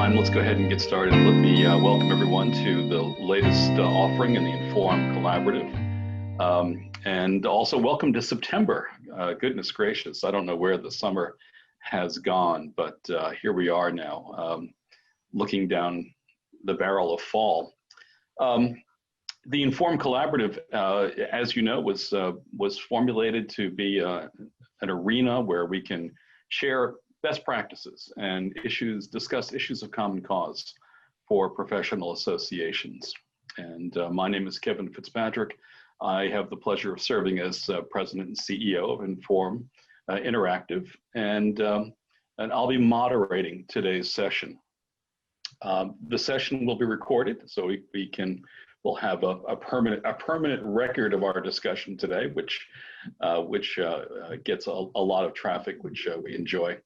time, let's go ahead and get started. Let me welcome everyone to the latest offering in the Enforme Collaborative. And also welcome to September. Goodness gracious, I don't know where the summer has gone, but here we are now, looking down the barrel of fall. The Enforme Collaborative, as you know, was formulated to be an arena where we can share best practices and discuss issues of common cause for professional associations. And my name is Kevin Fitzpatrick. I have the pleasure of serving as President and CEO of Enforme Interactive, and I'll be moderating today's session. The session will be recorded, so we'll have a permanent record of our discussion today, which gets a lot of traffic, which we enjoy.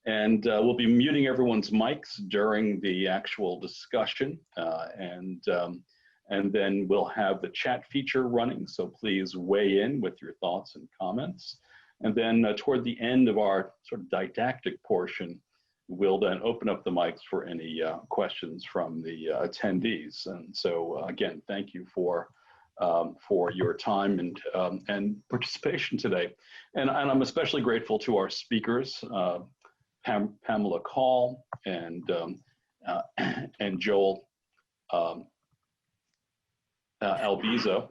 And we'll be muting everyone's mics during the actual discussion, and then we'll have the chat feature running, so please weigh in with your thoughts and comments. And then toward the end of our sort of didactic portion, we'll then open up the mics for any questions from the attendees. And so again, thank you for your time and participation today. And I'm especially grateful to our speakers, Pamela Kaul and Joel Albizo.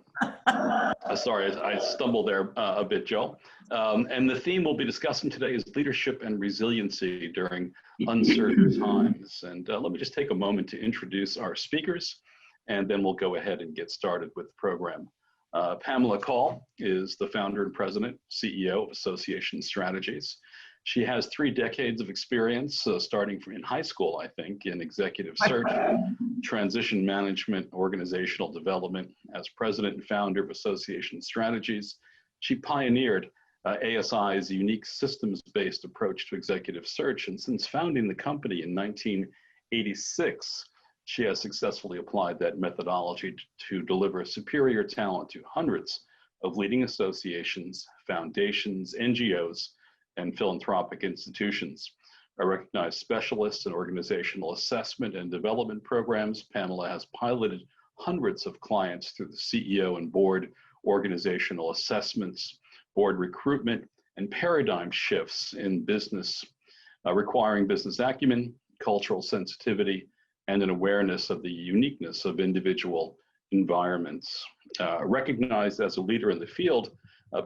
Sorry, I stumbled there a bit, Joel. And the theme we'll be discussing today is leadership and resiliency during uncertain times. And let me just take a moment to introduce our speakers, and then we'll go ahead and get started with the program. Pamela Kaul is the founder and president, CEO of Association Strategies. She has 3 decades of experience, starting from in high school, I think, in executive search, transition management, organizational development. As president and founder of Association Strategies, she pioneered ASI's unique systems-based approach to executive search. And since founding the company in 1986, she has successfully applied that methodology to deliver superior talent to hundreds of leading associations, foundations, NGOs, and philanthropic institutions. A recognized specialist in organizational assessment and development programs, Pamela has piloted hundreds of clients through the CEO and board organizational assessments, board recruitment, and paradigm shifts in business, requiring business acumen, cultural sensitivity, and an awareness of the uniqueness of individual environments. Recognized as a leader in the field,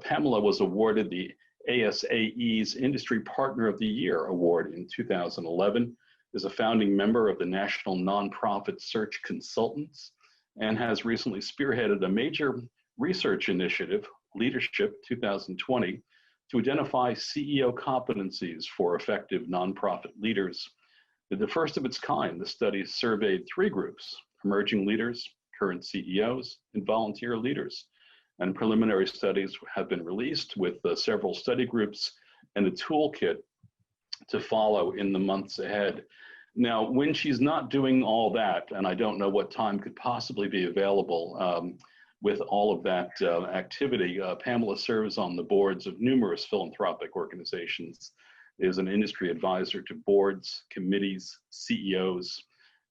Pamela was awarded the ASAE's Industry Partner of the Year Award in 2011, is a founding member of the National Nonprofit Search Consultants, and has recently spearheaded a major research initiative, Leadership 2020, to identify CEO competencies for effective nonprofit leaders. The first of its kind, the study surveyed 3 groups: emerging leaders, current CEOs, and volunteer leaders. And preliminary studies have been released with several study groups and a toolkit to follow in the months ahead. Now, when she's not doing all that, and I don't know what time could possibly be available with all of that activity, Pamela serves on the boards of numerous philanthropic organizations, is an industry advisor to boards, committees, CEOs,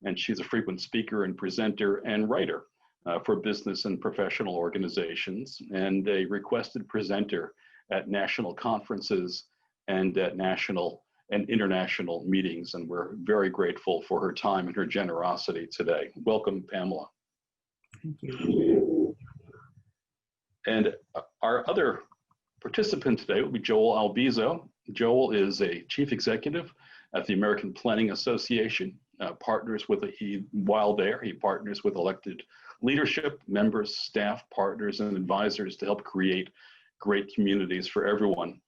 and she's a frequent speaker and presenter and writer for business and professional organizations, and a requested presenter at national conferences and at national and international meetings. And we're very grateful for her time and her generosity today. Welcome, Pamela. Thank you. And our other participant today will be Joel Albizo. Joel is a chief executive at the American Planning Association. While there, he partners with elected leadership, members, staff, partners, and advisors to help create great communities for everyone.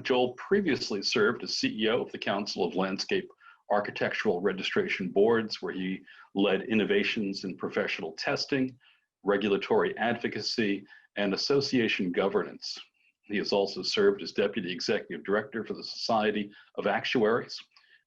Joel previously served as CEO of the Council of Landscape Architectural Registration Boards, where he led innovations in professional testing, regulatory advocacy, and association governance. He has also served as Deputy Executive Director for the Society of Actuaries,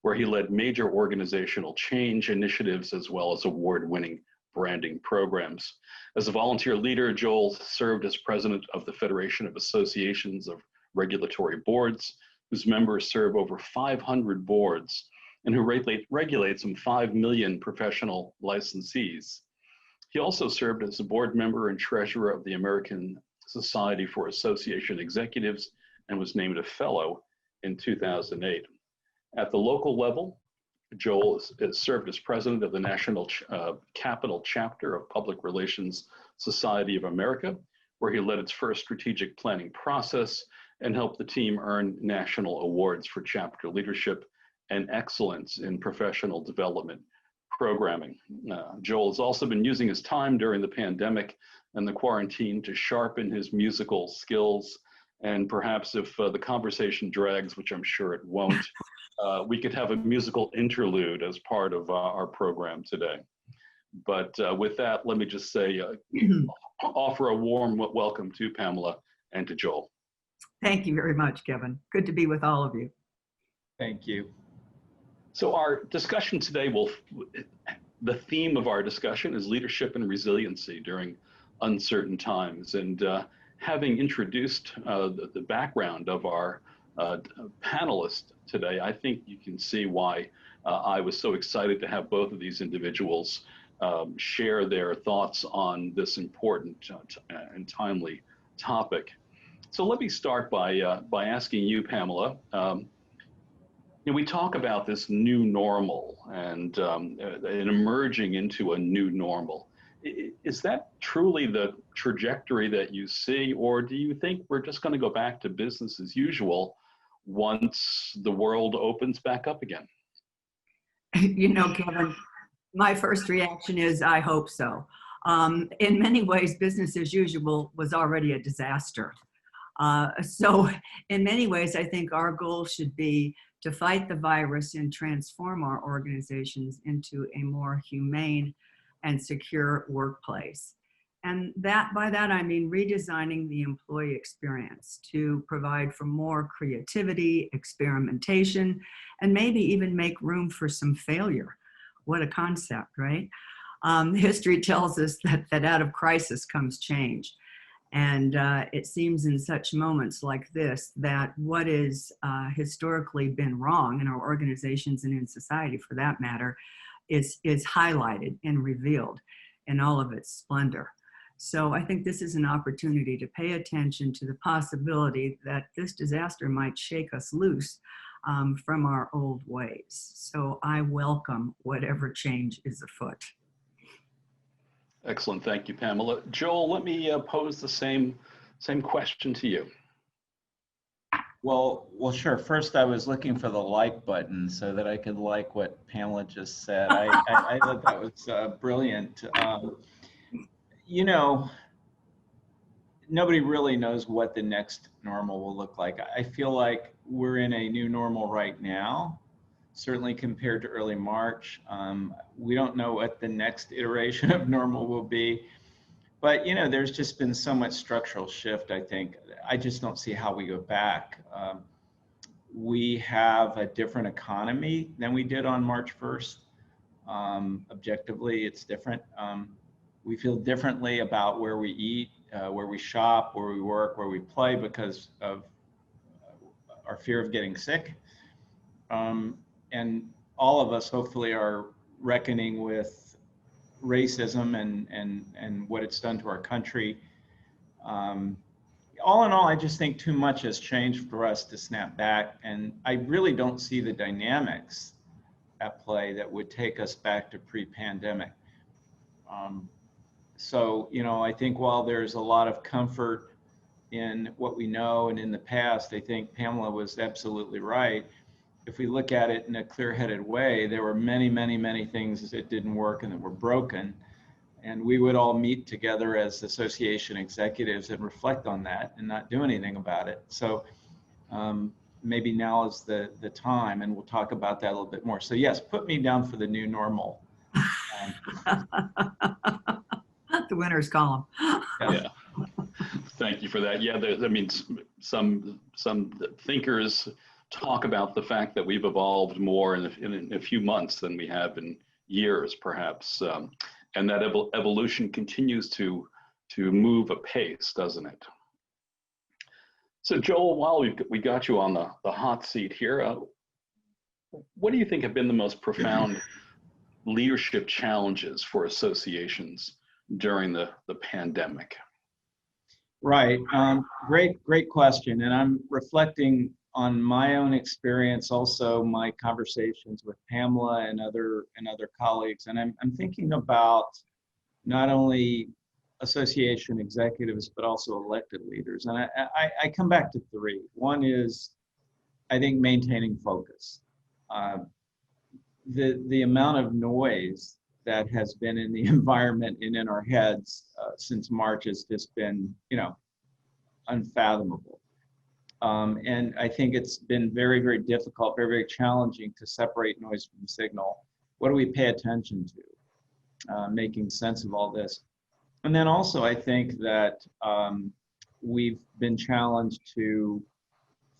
where he led major organizational change initiatives as well as award-winning branding programs. As a volunteer leader, Joel served as president of the Federation of Associations of Regulatory Boards, whose members serve over 500 boards and who regulates some 5 million professional licensees. He also served as a board member and treasurer of the American Society for Association Executives and was named a fellow in 2008. At the local level, Joel has served as president of the National Capital Chapter of Public Relations Society of America, where he led its first strategic planning process and helped the team earn national awards for chapter leadership and excellence in professional development programming. Joel has also been using his time during the pandemic and the quarantine to sharpen his musical skills. And perhaps if the conversation drags, which I'm sure it won't, we could have a musical interlude as part of our program today. But with that, let me just say, offer a warm welcome to Pamela and to Joel. Thank you very much, Kevin. Good to be with all of you. Thank you. So our discussion today the theme of our discussion is leadership and resiliency during uncertain times. And having introduced the background of our panelists today, I think you can see why I was so excited to have both of these individuals share their thoughts on this important and timely topic. So let me start by asking you, Pamela. We talk about this new normal and emerging into a new normal. Is that truly the trajectory that you see, or do you think we're just going to go back to business as usual once the world opens back up again? You know, Kevin, my first reaction is I hope so. In many ways, business as usual was already a disaster. So in many ways, I think our goal should be to fight the virus and transform our organizations into a more humane and secure workplace. And by that, I mean redesigning the employee experience to provide for more creativity, experimentation, and maybe even make room for some failure. What a concept, right? History tells us that out of crisis comes change. And it seems in such moments like this that what is historically been wrong in our organizations and in society, for that matter, is highlighted and revealed in all of its splendor. So I think this is an opportunity to pay attention to the possibility that this disaster might shake us loose from our old ways. So I welcome whatever change is afoot. Excellent, thank you, Pamela. Joel, let me pose the same question to you. Well, sure. First, I was looking for the like button so that I could like what Pamela just said. I thought that was brilliant. You know, nobody really knows what the next normal will look like. I feel like we're in a new normal right now, certainly compared to early March. We don't know what the next iteration of normal will be. But, you know, there's just been so much structural shift, I think. I just don't see how we go back. We have a different economy than we did on March 1st. Objectively, it's different. We feel differently about where we eat, where we shop, where we work, where we play because of our fear of getting sick. And all of us hopefully are reckoning with racism and what it's done to our country. All in all, I just think too much has changed for us to snap back, and I really don't see the dynamics at play that would take us back to pre-pandemic. So, you know, I think while there's a lot of comfort in what we know and in the past, I think Pamela was absolutely right. If we look at it in a clear-headed way, there were many, many, many things that didn't work and that were broken. And we would all meet together as association executives and reflect on that and not do anything about it. So maybe now is the time, and we'll talk about that a little bit more. So yes, put me down for the new normal. The winner's column. Yeah. Thank you for that. Yeah, I mean, some thinkers talk about the fact that we've evolved more in a few months than we have in years, perhaps, and that evolution continues to move apace, doesn't it? So, Joel, while we got you on the hot seat here, what do you think have been the most profound leadership challenges for associations during the pandemic? Right. Great question. And I'm reflecting on my own experience, also my conversations with Pamela and other colleagues. And I'm thinking about not only association executives, but also elected leaders. And I come back to three. One is, I think, maintaining focus. The amount of noise that has been in the environment and in our heads since March has just been, unfathomable. And I think it's been very, very difficult, very, very challenging to separate noise from signal. What do we pay attention to? Making sense of all this. And then also, I think that we've been challenged to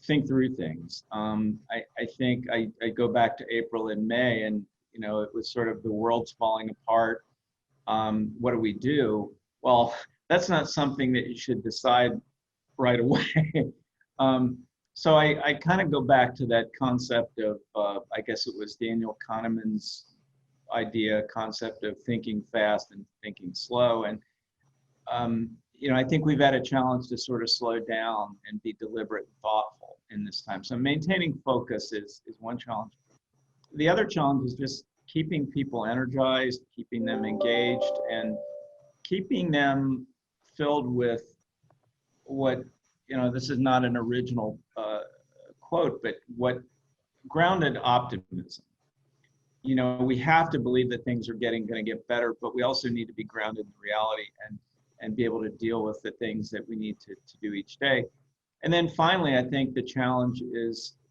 think through things. I think I go back to April and May, and it was sort of the world's falling apart. What do we do? Well, that's not something that you should decide right away. So I kind of go back to that concept of, I guess it was Daniel Kahneman's concept of thinking fast and thinking slow. And, I think we've had a challenge to sort of slow down and be deliberate and thoughtful in this time. So maintaining focus is one challenge. The other challenge is just keeping people energized, keeping them engaged, and keeping them filled with what, this is not an original quote, but what grounded optimism. We have to believe that things are going to get better, but we also need to be grounded in reality and be able to deal with the things that we need to do each day. And then finally, I think the challenge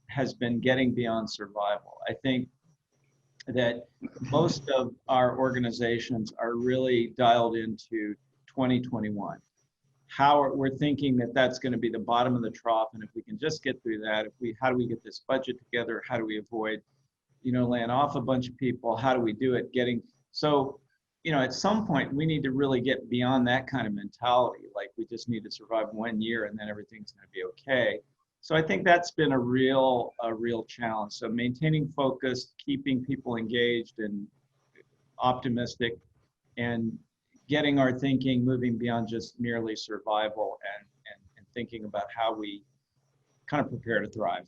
has been getting beyond survival. I think that most of our organizations are really dialed into 2021. How we're thinking that that's going to be the bottom of the trough, and if we can just get through that, how do we get this budget together? How do we avoid, laying off a bunch of people? How do we do it? At some point we need to really get beyond that kind of mentality. Like we just need to survive 1 year and then everything's going to be okay. So I think that's been a real challenge. So maintaining focus, keeping people engaged and optimistic, and getting our thinking moving beyond just merely survival and thinking about how we kind of prepare to thrive.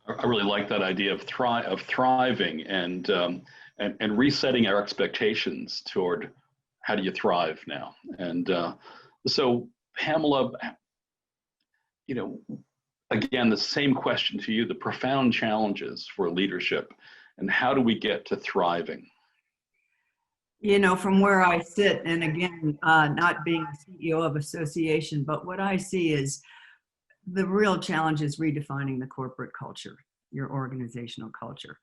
I really like that idea of thriving and resetting our expectations toward how do you thrive now. And so Pamela, again, the same question to you, the profound challenges for leadership and how do we get to thriving? From where I sit, and again, not being CEO of association, but what I see is the real challenge is redefining the corporate culture, your organizational culture.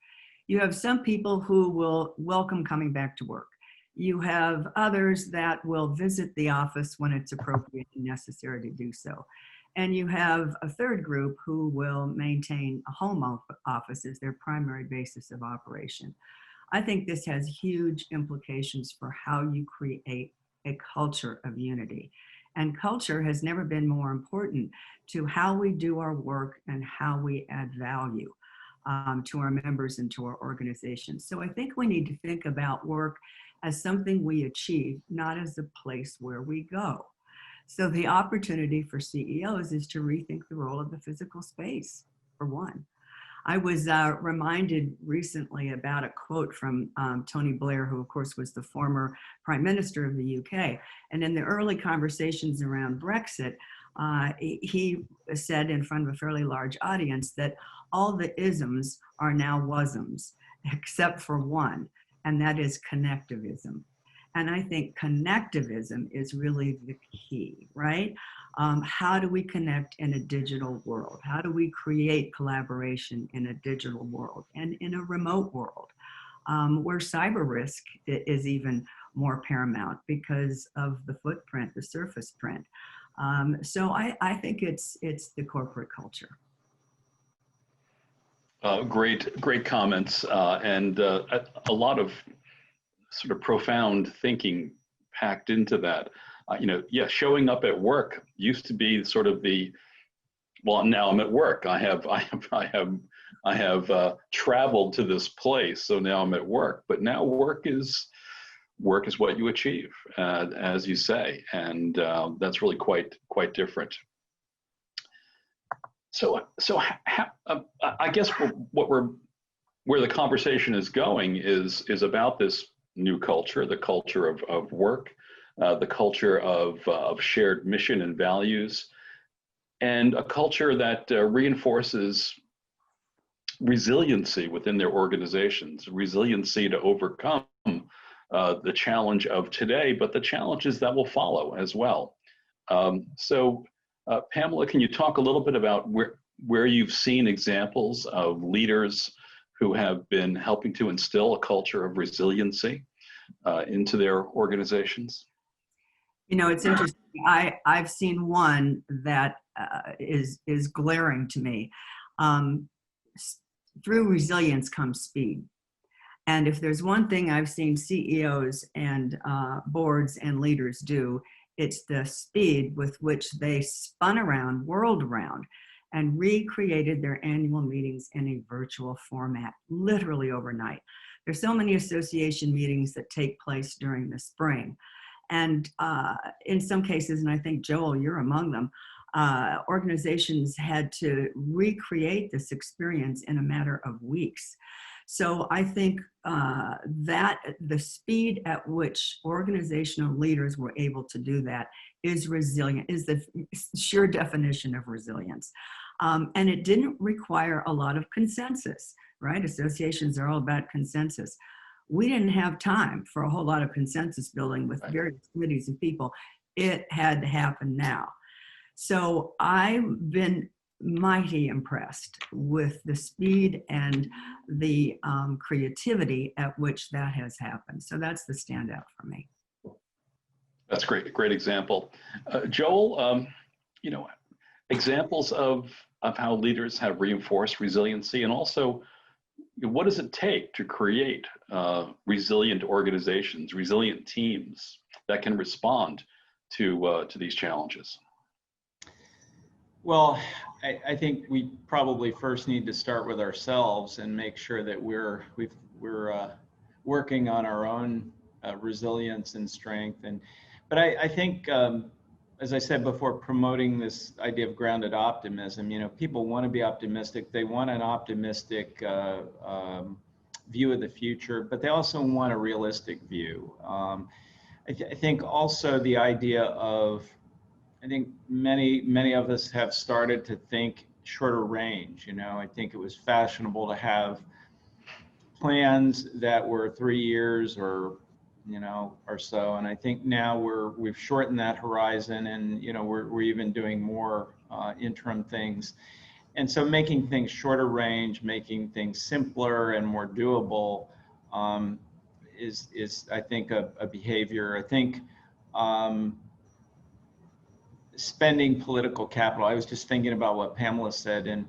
You have some people who will welcome coming back to work. You have others that will visit the office when it's appropriate and necessary to do so. And you have a third group who will maintain a home office as their primary basis of operation. I think this has huge implications for how you create a culture of unity. And culture has never been more important to how we do our work and how we add value to our members and to our organizations. So I think we need to think about work as something we achieve, not as a place where we go. So the opportunity for CEOs is to rethink the role of the physical space, for one. I was reminded recently about a quote from Tony Blair, who of course was the former Prime Minister of the UK. And in the early conversations around Brexit, he said in front of a fairly large audience that all the isms are now wasms, except for one, and that is connectivism. And I think connectivism is really the key, right? How do we connect in a digital world? How do we create collaboration in a digital world and in a remote world where cyber risk is even more paramount because of the footprint, the surface print. So I think it's the corporate culture. Great comments and a lot of sort of profound thinking packed into that. Showing up at work used to be sort of well, now I'm at work. I have I have traveled to this place, so now I'm at work. But now work is what you achieve, as you say, and that's really quite different. So I guess where the conversation is going is about this new culture, the culture of work, the culture of shared mission and values, and a culture that reinforces resiliency within their organizations, resiliency to overcome the challenge of today, but the challenges that will follow as well. Pamela, can you talk a little bit about where you've seen examples of leaders who have been helping to instill a culture of resiliency into their organizations? You know, it's interesting. I've seen one that is glaring to me. Through resilience comes speed. And if there's one thing I've seen CEOs and boards and leaders do, it's the speed with which they spun around, whirled around, and recreated their annual meetings in a virtual format, literally overnight. There's so many association meetings that take place during the spring. And in some cases, and I think, Joel, you're among them, organizations had to recreate this experience in a matter of weeks. So I think that the speed at which organizational leaders were able to do that is resilient, is the sheer definition of resilience. And it didn't require a lot of consensus, right? Associations are all about consensus. We didn't have time for a whole lot of consensus building with various committees and people. It had to happen now. So I've been mighty impressed with the speed and the creativity at which that has happened. So that's the standout for me. That's great example. Joel, you know, examples of how leaders have reinforced resiliency, and also what does it take to create resilient organizations, resilient teams that can respond to these challenges? Well, I think we probably first need to start with ourselves and make sure that we're working on our own resilience and strength. But I think, as I said before, promoting this idea of grounded optimism. You know, people want to be optimistic. They want an optimistic view of the future, but they also want a realistic view. I think also the idea of, I think many of us have started to think shorter range. You know, I think it was fashionable to have plans that were 3 years or so, and I think now we've shortened that horizon, and we're even doing more interim things, and so making things shorter range, making things simpler and more doable is I think a behavior. I think spending political capital. I was just thinking about what Pamela said, and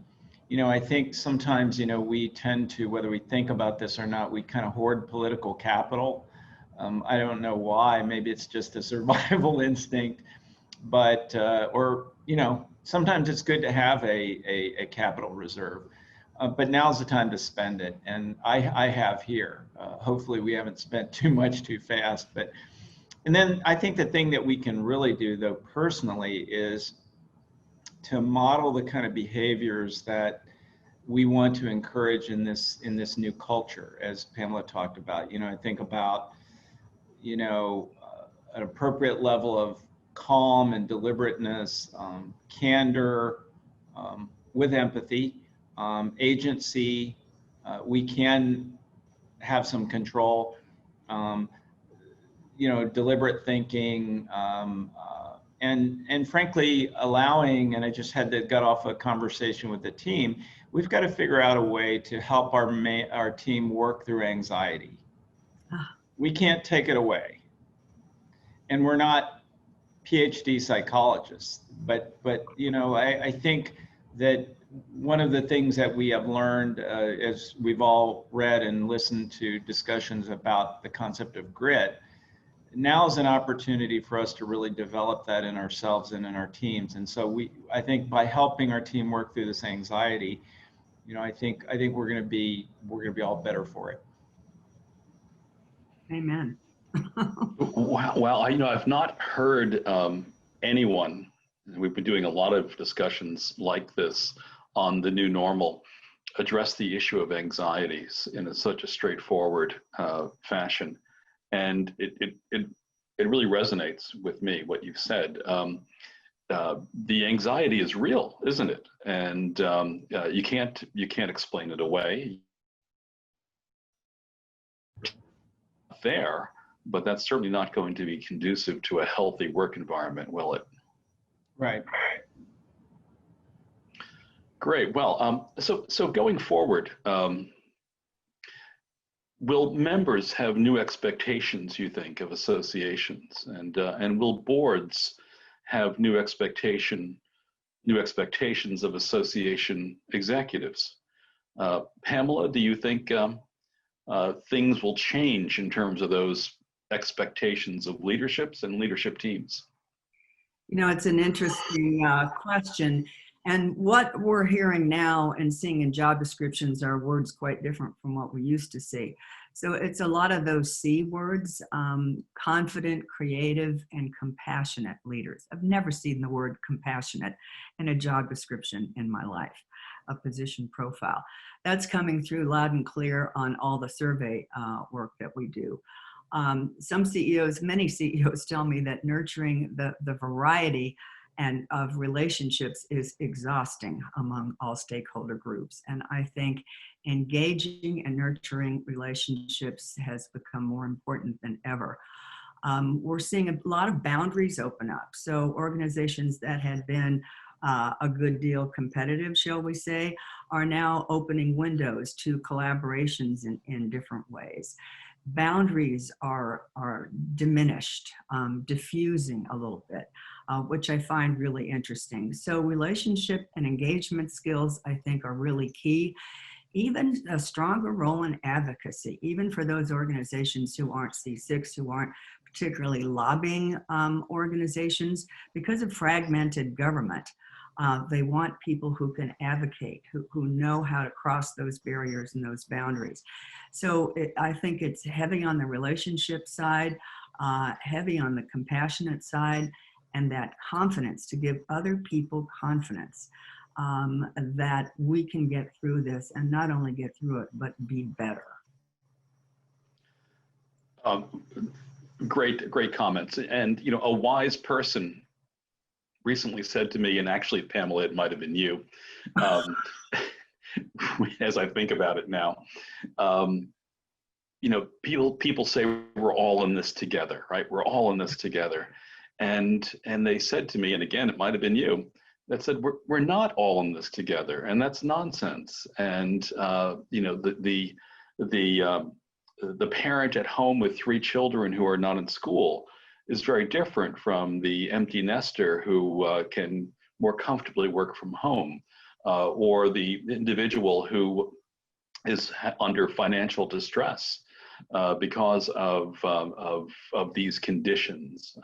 I think sometimes we tend to, whether we think about this or not, we kind of hoard political capital. I don't know why. Maybe it's just a survival instinct, but sometimes it's good to have a capital reserve. But now's the time to spend it, and I have here. Hopefully, we haven't spent too much too fast, but. And then I think the thing that we can really do, though, personally, is to model the kind of behaviors that we want to encourage in this new culture, as Pamela talked about. I think about, an appropriate level of calm and deliberateness, candor, with empathy, agency. We can have some control. Deliberate thinking, and frankly, allowing, and I just got off a conversation with the team, we've got to figure out a way to help our team work through anxiety. We can't take it away. And we're not PhD psychologists, but I think that one of the things that we have learned, as we've all read and listened to discussions about the concept of grit, now is an opportunity for us to really develop that in ourselves and in our teams. And so I think by helping our team work through this anxiety, I think we're going to be all better for it. Amen. Well, I've not heard anyone, we've been doing a lot of discussions like this on the new normal, address the issue of anxieties in such a straightforward fashion. And it really resonates with me, what you've said. The anxiety is real, isn't it? And you can't explain it away. There, but that's certainly not going to be conducive to a healthy work environment, will it? Right. Great. Well, so going forward, will members have new expectations, you think, of associations, and will boards have new expectations of association executives? Pamela, do you think things will change in terms of those expectations of leaderships and leadership teams? It's an interesting question. And what we're hearing now and seeing in job descriptions are words quite different from what we used to see. So it's a lot of those C words, confident, creative, and compassionate leaders. I've never seen the word compassionate in a job description in my life, a position profile. That's coming through loud and clear on all the survey work that we do. Some CEOs, many CEOs tell me that nurturing the variety and of relationships is exhausting among all stakeholder groups. And I think engaging and nurturing relationships has become more important than ever. We're seeing a lot of boundaries open up. So organizations that had been a good deal competitive, shall we say, are now opening windows to collaborations in different ways. Boundaries are diminished, diffusing a little bit, which I find really interesting. So relationship and engagement skills, I think, are really key. Even a stronger role in advocacy, even for those organizations who aren't C6, who aren't particularly lobbying organizations, because of fragmented government. They want people who can advocate, who know how to cross those barriers and those boundaries. So I think it's heavy on the relationship side, heavy on the compassionate side, and that confidence, to give other people confidence that we can get through this, and not only get through it, but be better. Great comments. And, a wise person recently said to me, and actually, Pamela, it might have been you, as I think about it now, people say we're all in this together, right? We're all in this together. And they said to me, and again, it might have been you, that said, we're not all in this together, and that's nonsense. And the parent at home with 3 children who are not in school is very different from the empty nester who can more comfortably work from home, or the individual who is under financial distress because of these conditions.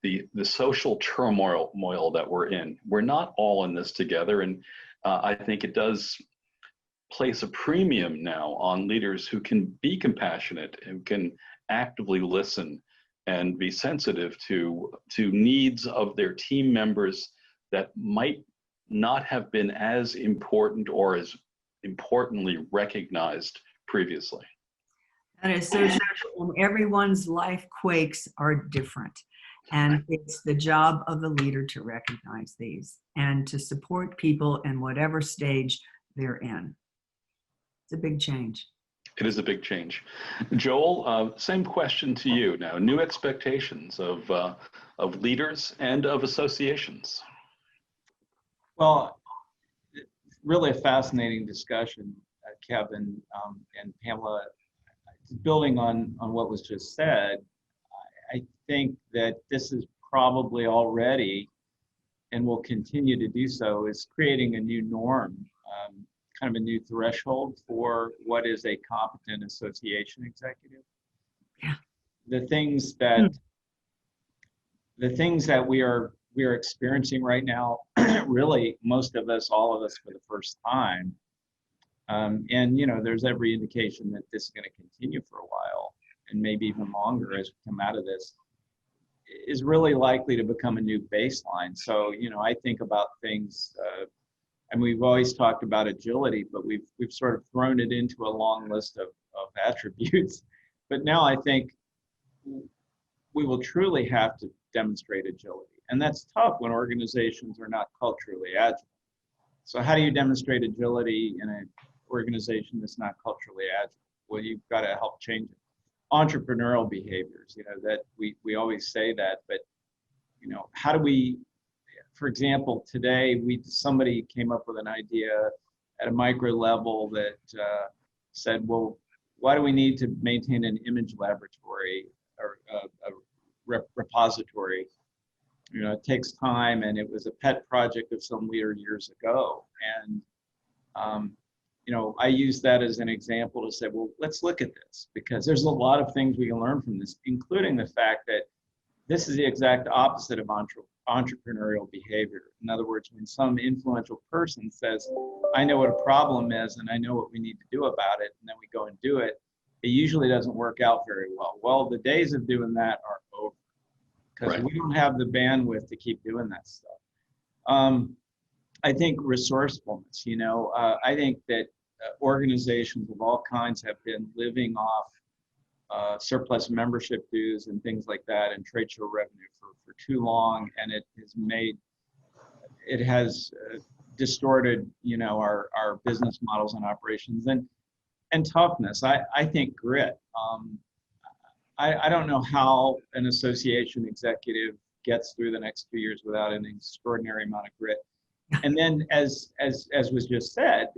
The social turmoil that we're in. We're not all in this together, and I think it does place a premium now on leaders who can be compassionate, who can actively listen and be sensitive to needs of their team members that might not have been as important or as importantly recognized previously. That is so true. Everyone's life quakes are different. And it's the job of the leader to recognize these and to support people in whatever stage they're in. It's a big change. It is a big change. Joel, same question to you now. New expectations of leaders and of associations. Well, really a fascinating discussion, Kevin and Pamela. Building on what was just said, I think that this is probably already, and will continue to do so, is creating a new norm, kind of a new threshold for what is a competent association executive. Yeah. The things that we we are experiencing right now, really most of us, all of us for the first time. And, you know, there's every indication that this is going to continue for a while and maybe even longer as we come out of this, is really likely to become a new baseline. So, you know, I think about things, and we've always talked about agility, but we've sort of thrown it into a long list of attributes. But now I think we will truly have to demonstrate agility. And that's tough when organizations are not culturally agile. So how do you demonstrate agility in an organization that's not culturally agile? Well, you've got to help change it. Entrepreneurial behaviors, you know, that we always say that, but, you know, how do we, for example, today somebody came up with an idea at a micro level that said, well, why do we need to maintain an image laboratory or a repository? You know, it takes time, and it was a pet project of some leader years ago. And, you know, I use that as an example to say, well, let's look at this, because there's a lot of things we can learn from this, including the fact that this is the exact opposite of entrepreneurial behavior. In other words, when some influential person says, I know what a problem is and I know what we need to do about it, and then we go and do it, it usually doesn't work out very well. Well, the days of doing that are over, because we don't have the bandwidth to keep doing that stuff. I think resourcefulness, you know, I think that organizations of all kinds have been living off surplus membership dues and things like that and trade show revenue for too long, and it has distorted, you know, our business models and operations, and toughness. I think grit. I don't know how an association executive gets through the next 2 years without an extraordinary amount of grit. And then, as was just said,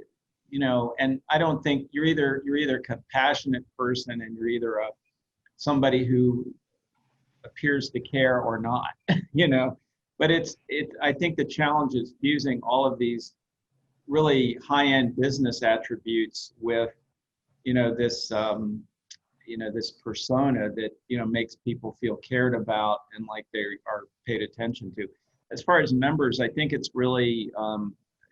you know, and I don't think you're either a compassionate person and you're either somebody who appears to care or not, you know. But I think the challenge is fusing all of these really high-end business attributes with, you know, this this persona that, you know, makes people feel cared about and like they are paid attention to. As far as members, I think it's really,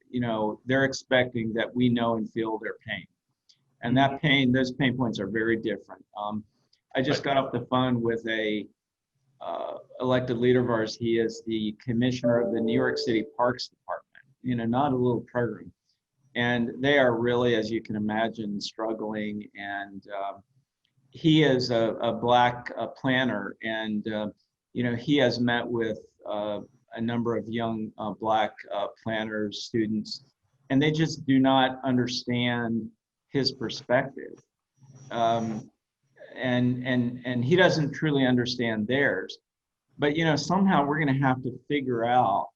you know, they're expecting that we know and feel their pain. And that pain, those pain points are very different. I just got off the phone with a elected leader of ours. He is the commissioner of the New York City Parks Department, you know, not a little program. And they are really, as you can imagine, struggling. And he is a Black planner, and you know, he has met with a number of young Black planners, students, and they just do not understand his perspective, and he doesn't truly understand theirs. But, you know, somehow we're going to have to figure out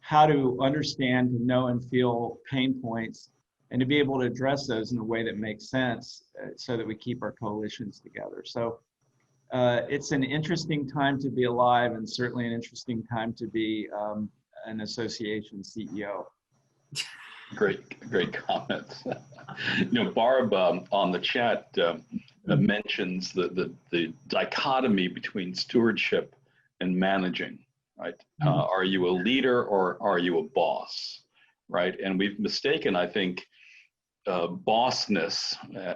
how to understand, to know, and feel pain points, and to be able to address those in a way that makes sense, so that we keep our coalitions together. So it's an interesting time to be alive, and certainly an interesting time to be an association CEO. Great comments. You know, Barb on the chat mentions the dichotomy between stewardship and managing, right? Are you a leader or are you a boss, right? And we've mistaken, I think, bossness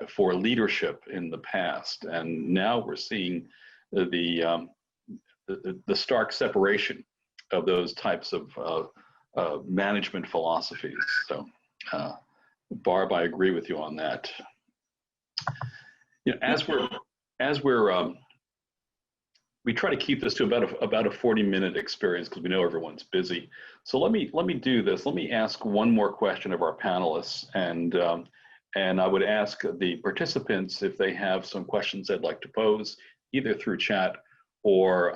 for leadership in the past, and now we're seeing the stark separation of those types of management philosophies. So, Barb, I agree with you on that. You know, as we're we try to keep this to about a 40-minute experience because we know everyone's busy. So let me do this. Let me ask one more question of our panelists, and I would ask the participants if they have some questions they'd like to pose, either through chat or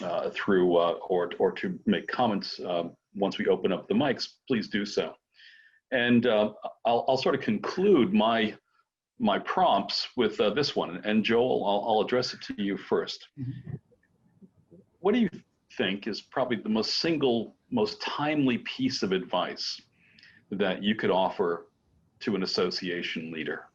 or to make comments once we open up the mics. Please do so. And I'll sort of conclude my prompts with this one. And Joel, I'll address it to you first. What do you think is probably the most timely piece of advice that you could offer to an association leader?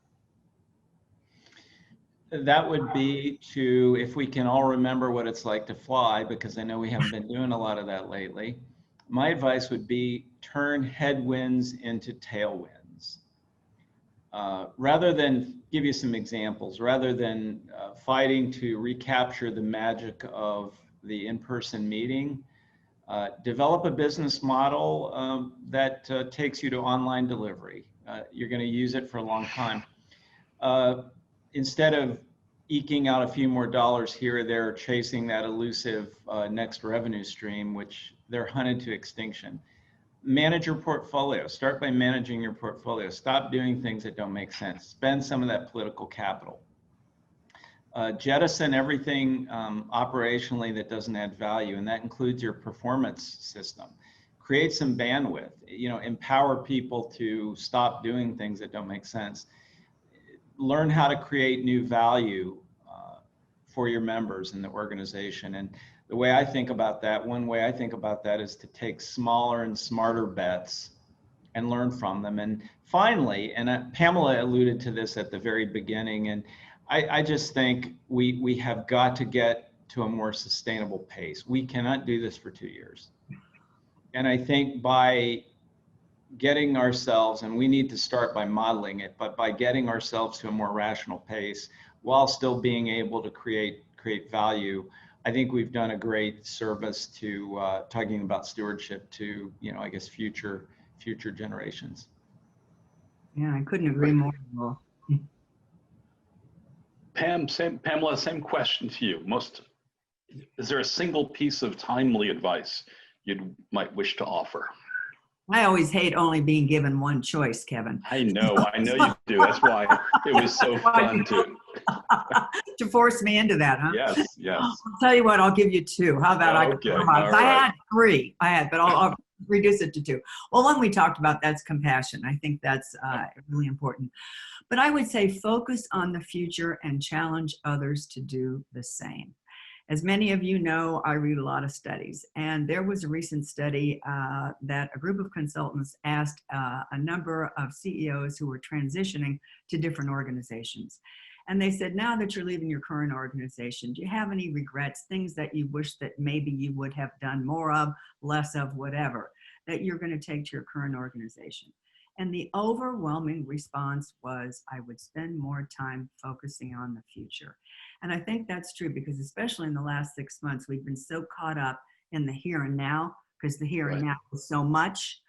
That would be to, if we can all remember what it's like to fly, because I know we haven't been doing a lot of that lately. My advice would be turn headwinds into tailwinds. Rather than give you some examples, rather than fighting to recapture the magic of the in-person meeting, develop a business model that takes you to online delivery. You're going to use it for a long time. Instead of eking out a few more dollars here or there, chasing that elusive next revenue stream, which they're hunted to extinction. Manage your portfolio. Start by managing your portfolio. Stop doing things that don't make sense. Spend some of that political capital. Jettison everything operationally that doesn't add value, and that includes your performance system. Create some bandwidth. You know, empower people to stop doing things that don't make sense. Learn how to create new value for your members in the organization. And the way I think about that, one way I think about that is to take smaller and smarter bets and learn from them. And finally, and Pamela alluded to this at the very beginning, and I just think we have got to get to a more sustainable pace. We cannot do this for 2 years. And I think by getting ourselves, and we need to start by modeling it, but by getting ourselves to a more rational pace while still being able to create value, I think we've done a great service to talking about stewardship to, you know, I guess future generations. Yeah, I couldn't agree more. Pamela, same question to you. Is there a single piece of timely advice you might wish to offer? I always hate only being given one choice, Kevin. I know you do. That's why it was so fun to force me into that, huh? Yes. I'll tell you what, I'll give you two. How about okay. I had three. But I'll reduce it to two. Well, one we talked about, that's compassion. I think that's really important. But I would say focus on the future and challenge others to do the same. As many of you know, I read a lot of studies, and there was a recent study that a group of consultants asked a number of CEOs who were transitioning to different organizations. And they said, now that you're leaving your current organization, do you have any regrets, things that you wish that maybe you would have done more of, less of, whatever, that you're going to take to your current organization? And the overwhelming response was, I would spend more time focusing on the future. And I think that's true because especially in the last 6 months, we've been so caught up in the here and now, because the here and now is so much,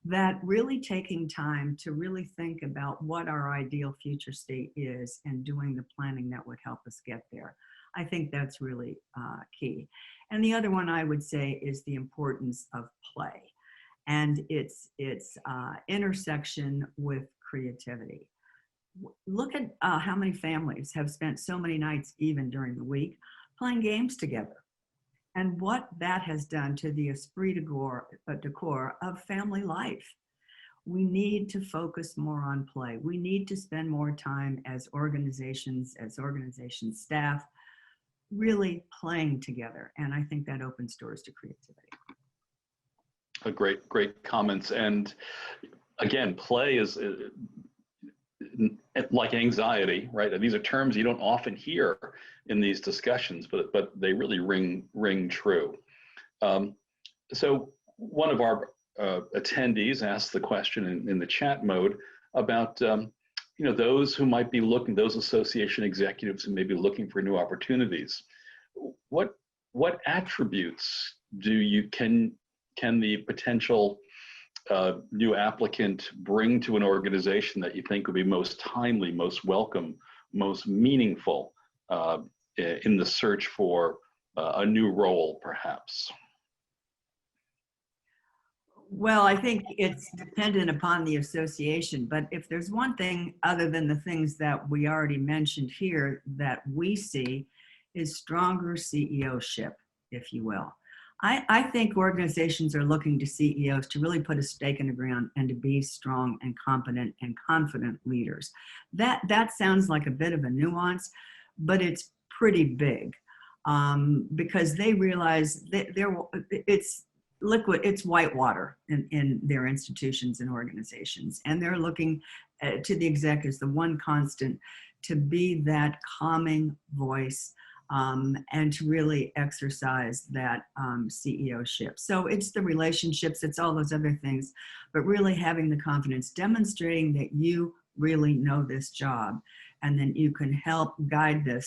that really taking time to really think about what our ideal future state is and doing the planning that would help us get there. I think that's really key. And the other one I would say is the importance of play and its intersection with creativity. Look at how many families have spent so many nights, even during the week, playing games together, and what that has done to the esprit de corps of family life. We need to focus more on play. We need to spend more time as organizations staff, really playing together. And I think that opens doors to creativity. Great comments. And again, play is like anxiety, right? And these are terms you don't often hear in these discussions, but they really ring true. So one of our attendees asked the question in the chat mode about those who might be looking, those association executives who may be looking for new opportunities. What attributes can the potential new applicant bring to an organization that you think would be most timely, most welcome, most meaningful in the search for a new role, perhaps? Well, I think it's dependent upon the association, but if there's one thing other than the things that we already mentioned here that we see is stronger CEOship, if you will. I think organizations are looking to CEOs to really put a stake in the ground and to be strong and competent and confident leaders. That sounds like a bit of a nuance, but it's pretty big because they realize that it's liquid, it's white water in their institutions and organizations. And they're looking to the executives, the one constant, to be that calming voice, and to really exercise that CEO-ship. So it's the relationships, it's all those other things, but really having the confidence, demonstrating that you really know this job, and then you can help guide the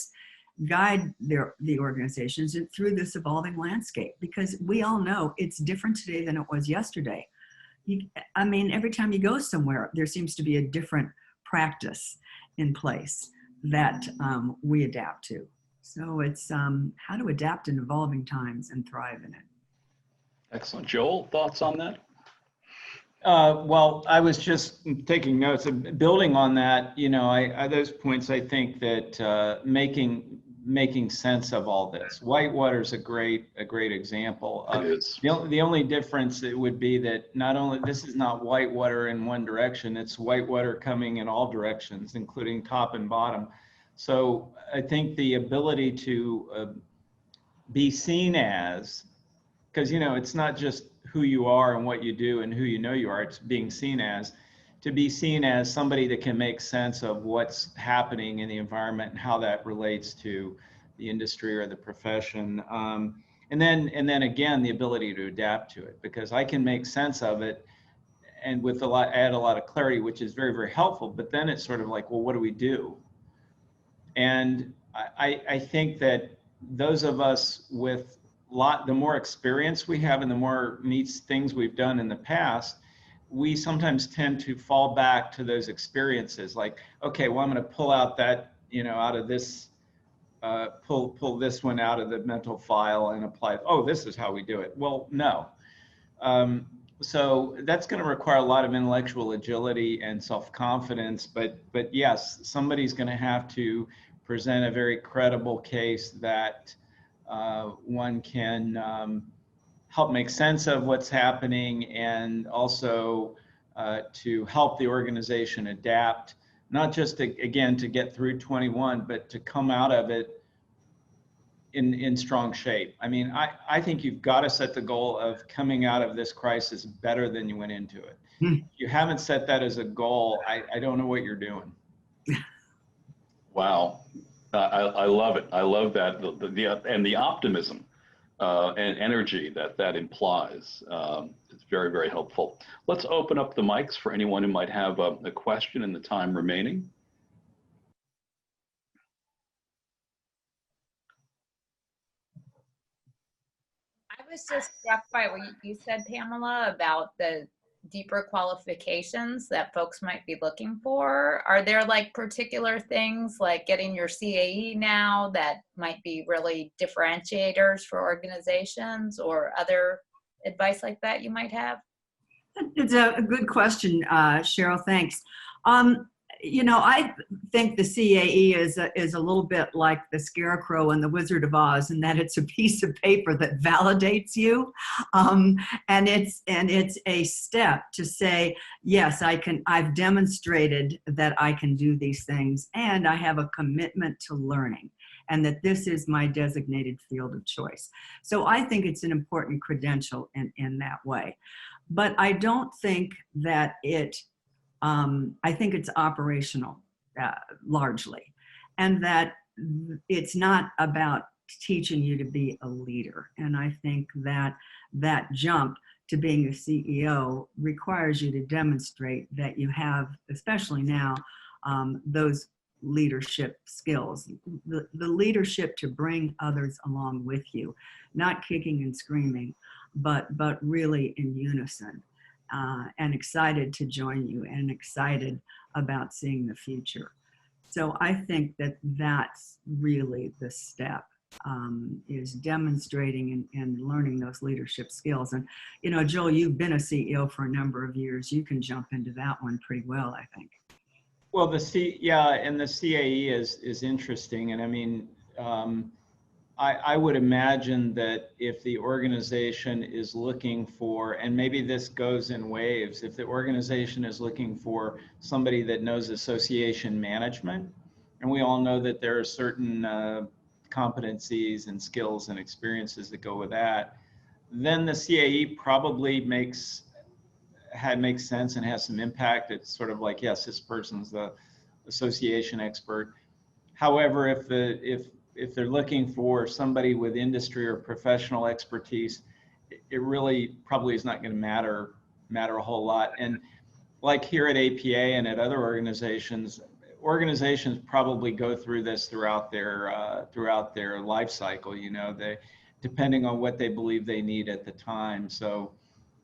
organizations through this evolving landscape, because we all know it's different today than it was yesterday. I mean, every time you go somewhere, there seems to be a different practice in place that we adapt to. So it's how to adapt in evolving times and thrive in it. Excellent. Joel, thoughts on that? Well, I was just taking notes and building on that. You know, those points, I think that making sense of all this. Whitewater is a great example. It is. The only difference it would be that not only this is not whitewater in one direction, it's whitewater coming in all directions, including top and bottom. So I think the ability to be seen as, because, you know, it's not just who you are and what you do and who you know you are, it's being seen as, to be seen as somebody that can make sense of what's happening in the environment and how that relates to the industry or the profession. And then again, the ability to adapt to it, because I can make sense of it and add a lot of clarity, which is very, very helpful. But then it's sort of like, well, what do we do? And I think that those of us with the more experience we have and the more neat things we've done in the past, we sometimes tend to fall back to those experiences. Like, okay, well, I'm going to pull out that, you know, out of this, pull this one out of the mental file and apply it. Oh, this is how we do it. Well, no. So that's going to require a lot of intellectual agility and self-confidence. But yes, somebody's going to have to present a very credible case that one can help make sense of what's happening, and also to help the organization adapt, not just to, again, to get through 21, but to come out of it in strong shape. I mean, I think you've got to set the goal of coming out of this crisis better than you went into it. If you haven't set that as a goal, I don't know what you're doing. Wow. I love it. I love that, and the optimism and energy that implies. It's very, very helpful. Let's open up the mics for anyone who might have a question in the time remaining. I was just struck by what you said, Pamela, about the deeper qualifications that folks might be looking for. Are there like particular things like getting your CAE now that might be really differentiators for organizations, or other advice like that you might have? It's a good question, Cheryl, thanks. You know, I think the CAE is a little bit like the Scarecrow in the Wizard of Oz, in that it's a piece of paper that validates you, and it's a step to say, yes, I've demonstrated that I can do these things, and I have a commitment to learning, and that this is my designated field of choice. So I think it's an important credential in that way. But I don't think that I think it's operational largely, and that it's not about teaching you to be a leader. And I think that that jump to being a CEO requires you to demonstrate that you have, especially now, those leadership skills, the leadership to bring others along with you, not kicking and screaming, but really in unison. And excited to join you, and excited about seeing the future. So I think that that's really the step, is demonstrating and learning those leadership skills. And, you know, Joel, you've been a CEO for a number of years. You can jump into that one pretty well, I think. Well, and the CAE is interesting. And I mean, I would imagine that if the organization is looking for, and maybe this goes in waves, if the organization is looking for somebody that knows association management, and we all know that there are certain competencies and skills and experiences that go with that, then the CAE probably makes sense and has some impact. It's sort of like, yes, this person's the association expert. However, if they're looking for somebody with industry or professional expertise, it really probably is not going to matter a whole lot. And like here at APA and at other organizations probably go through this throughout their life cycle. You know, depending on what they believe they need at the time. So,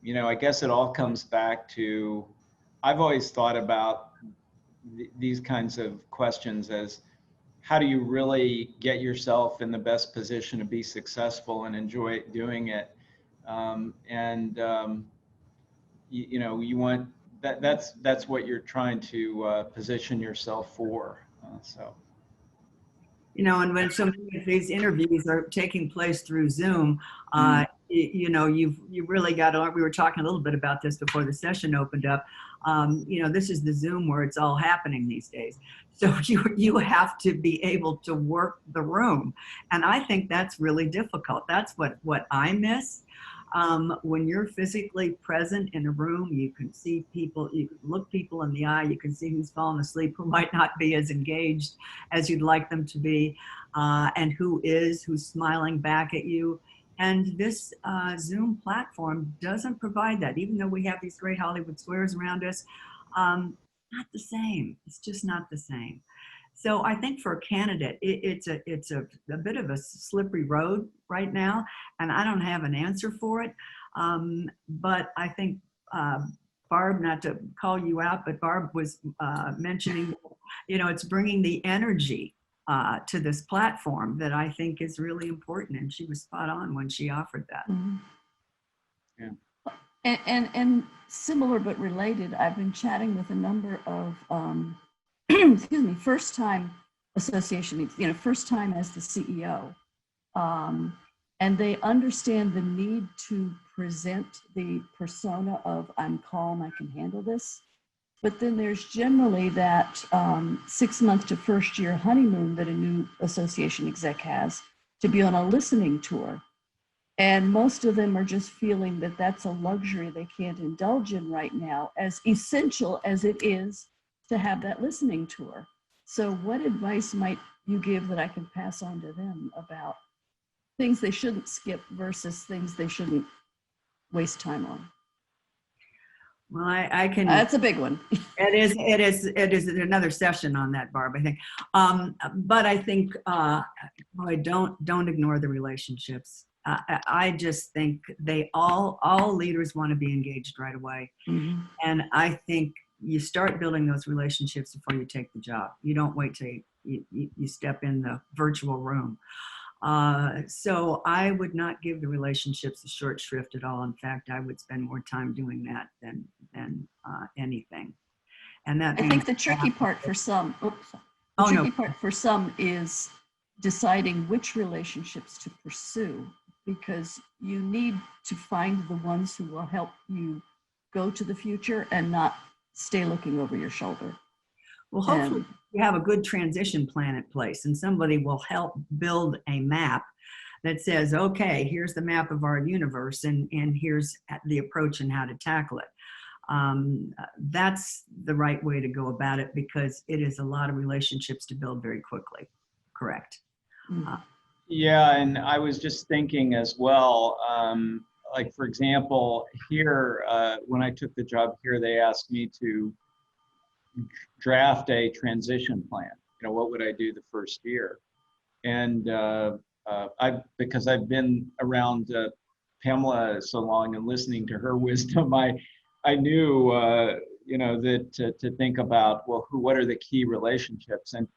you know, I guess it all comes back to, I've always thought about these kinds of questions as, how do you really get yourself in the best position to be successful and enjoy doing it? You know, you want that's what you're trying to position yourself for. So. You know, and when so many of these interviews are taking place through Zoom, you know, you really got to, we were talking a little bit about this before the session opened up. You know, this is the Zoom where it's all happening these days. So you have to be able to work the room. And I think that's really difficult. That's what I miss. When you're physically present in a room, you can see people, you can look people in the eye, you can see who's fallen asleep, who might not be as engaged as you'd like them to be, and who's smiling back at you. And this Zoom platform doesn't provide that, even though we have these great Hollywood squares around us. Not the same. It's just not the same. So I think for a candidate, it's a bit of a slippery road right now, and I don't have an answer for it. But I think Barb, not to call you out, but Barb was mentioning, you know, it's bringing the energy to this platform that I think is really important, and she was spot on when she offered that. Mm-hmm. Yeah. And similar but related, I've been chatting with a number of excuse me, first-time association, you know, first time as the CEO, and they understand the need to present the persona of I'm calm, I can handle this. But then there's generally that 6 month to first year honeymoon that a new association exec has to be on a listening tour. And most of them are just feeling that that's a luxury they can't indulge in right now, as essential as it is to have that listening tour. So what advice might you give that I can pass on to them about things they shouldn't skip versus things they shouldn't waste time on? Well, I can. That's a big one. It is another session on that, Barb, I think. But I think, boy, don't ignore the relationships. I just think all leaders want to be engaged right away. Mm-hmm. And I think you start building those relationships before you take the job. You don't wait till you step in the virtual room. So I would not give the relationships a short shrift at all. In fact, I would spend more time doing that than anything. And that I think the tricky part for some, part for some is deciding which relationships to pursue, because you need to find the ones who will help you go to the future and not stay looking over your shoulder. Well, hopefully you have a good transition plan in place, and somebody will help build a map that says, okay, here's the map of our universe, and here's the approach and how to tackle it. That's the right way to go about it, because it is a lot of relationships to build very quickly. Correct. Yeah, and I was just thinking as well, like for example, here, when I took the job here, they asked me to draft a transition plan. You know, what would I do the first year? And because I've been around Pamela so long and listening to her wisdom, I knew, you know, that to think about, well, what are the key relationships? And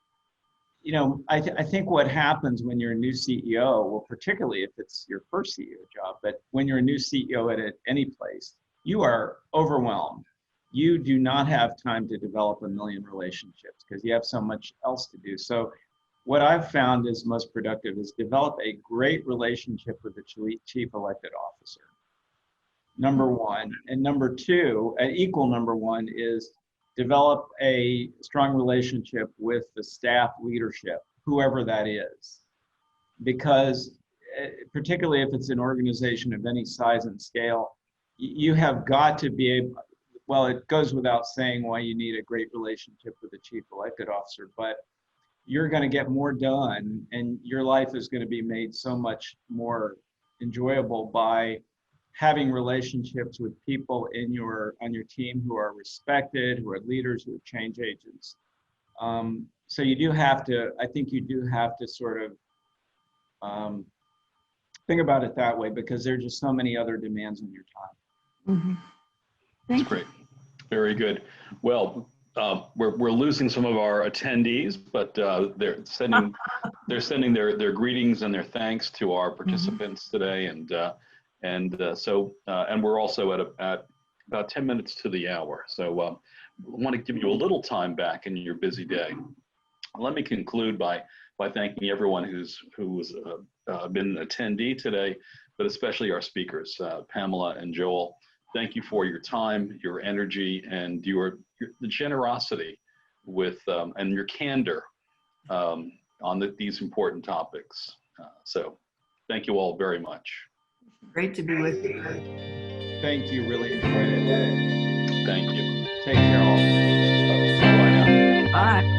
you know, I think what happens when you're a new CEO, well, particularly if it's your first CEO job, but when you're a new CEO at any place, you are overwhelmed. You do not have time to develop a million relationships because you have so much else to do. So what I've found is most productive is develop a great relationship with the chief elected officer. Number one. And number two, an equal number one, is develop a strong relationship with the staff leadership, whoever that is. Because particularly if it's an organization of any size and scale, you have got to be able, well, it goes without saying why you need a great relationship with the chief elected officer, but you're going to get more done, and your life is going to be made so much more enjoyable by having relationships with people on your team who are respected, who are leaders, who are change agents. So you do have to, I think you do have to sort of think about it that way, because there are just so many other demands on your time. Mhm. That's Thank you. great. Very good. Well, we're losing some of our attendees, but they're sending their greetings and their thanks to our participants today, and we're also at about 10 minutes to the hour. So I want to give you a little time back in your busy day. Let me conclude by thanking everyone who's been an attendee today, but especially our speakers, Pamela and Joel. Thank you for your time, your energy, and the generosity with and your candor on these important topics. So thank you all very much. Great to be with you. Thank you. Really enjoyed it. Thank you. Take care all. Bye now. Bye.